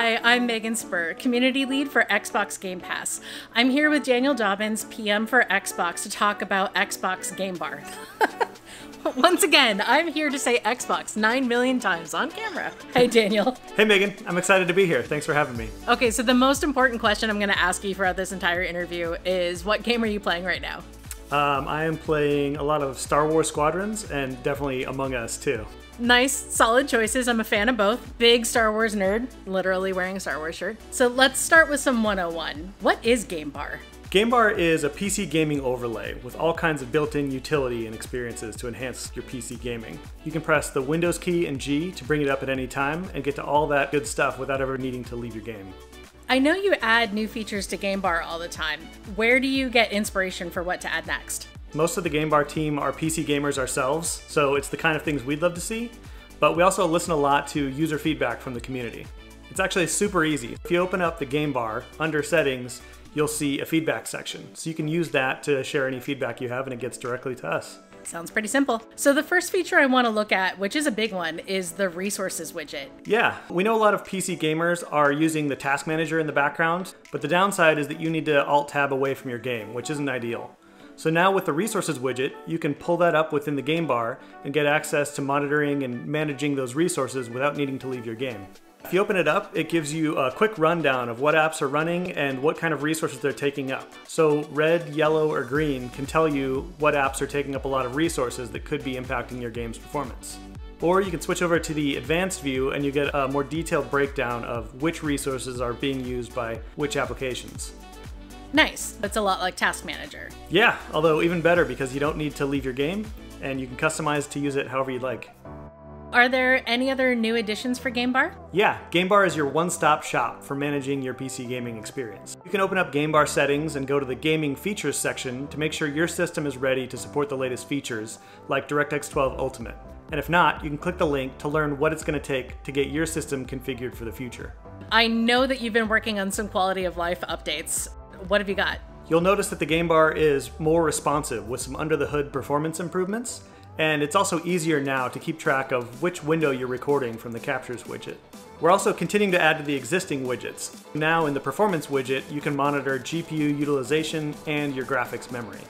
Hi, I'm Megan Spur, Community Lead for Xbox Game Pass. I'm here with Daniel Dobbins, PM for Xbox, to talk about Xbox Game Bar. Once again, I'm here to say Xbox 9 million times on camera. Hey, Daniel. Hey, Megan. I'm excited to be here. Thanks for having me. Okay, so the most important question I'm going to ask you throughout this entire interview is, what game are you playing right now? I am playing a lot of Star Wars Squadrons and definitely Among Us too. Nice, solid choices. I'm a fan of both. Big Star Wars nerd, literally wearing a Star Wars shirt. So let's start with some 101. What is Game Bar? Game Bar is a PC gaming overlay with all kinds of built-in utility and experiences to enhance your PC gaming. You can press the Windows key and G to bring it up at any time and get to all that good stuff without ever needing to leave your game. I know you add new features to Game Bar all the time. Where do you get inspiration for what to add next? Most of the Game Bar team are PC gamers ourselves, so it's the kind of things we'd love to see, but we also listen a lot to user feedback from the community. It's actually super easy. If you open up the Game Bar, under Settings, you'll see a feedback section. So you can use that to share any feedback you have and it gets directly to us. Sounds pretty simple. So the first feature I want to look at, which is a big one, is the Resources Widget. Yeah, we know a lot of PC gamers are using the task manager in the background, but the downside is that you need to Alt-Tab away from your game, which isn't ideal. So now with the Resources widget, you can pull that up within the Game Bar and get access to monitoring and managing those resources without needing to leave your game. If you open it up, it gives you a quick rundown of what apps are running and what kind of resources they're taking up. So red, yellow, or green can tell you what apps are taking up a lot of resources that could be impacting your game's performance. Or you can switch over to the advanced view and you get a more detailed breakdown of which resources are being used by which applications. Nice. That's a lot like Task Manager. Yeah, although even better because you don't need to leave your game and you can customize to use it however you'd like. Are there any other new additions for Game Bar? Yeah, Game Bar is your one-stop shop for managing your PC gaming experience. You can open up Game Bar settings and go to the Gaming Features section to make sure your system is ready to support the latest features, like DirectX 12 Ultimate. And if not, you can click the link to learn what it's going to take to get your system configured for the future. I know that you've been working on some quality of life updates. What have you got? You'll notice that the Game Bar is more responsive with some under-the-hood performance improvements. And it's also easier now to keep track of which window you're recording from the Captures widget. We're also continuing to add to the existing widgets. Now in the Performance widget, you can monitor GPU utilization and your graphics memory.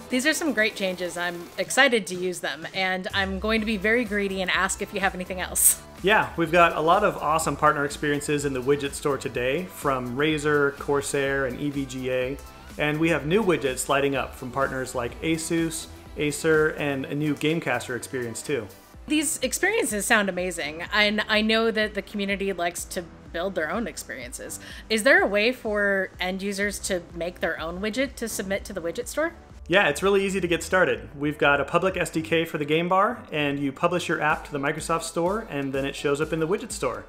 These are some great changes. I'm excited to use them, and I'm going to be very greedy and ask if you have anything else. Yeah, we've got a lot of awesome partner experiences in the Widget Store today, from Razer, Corsair, and EVGA. And we have new widgets lighting up from partners like Asus, Acer, and a new Gamecaster experience too. These experiences sound amazing, and I know that the community likes to build their own experiences. Is there a way for end users to make their own widget to submit to the Widget Store? Yeah, it's really easy to get started. We've got a public SDK for the Game Bar, and you publish your app to the Microsoft Store, and then it shows up in the Widget Store.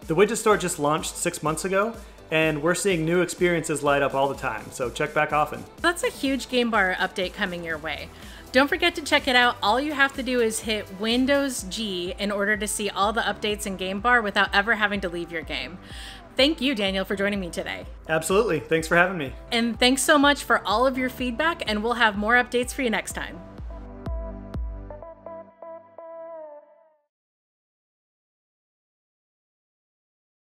The Widget Store just launched 6 months ago, and we're seeing new experiences light up all the time, so check back often. That's a huge Game Bar update coming your way. Don't forget to check it out. All you have to do is hit Windows G in order to see all the updates in Game Bar without ever having to leave your game. Thank you, Daniel, for joining me today. Absolutely. Thanks for having me. And thanks so much for all of your feedback, and we'll have more updates for you next time.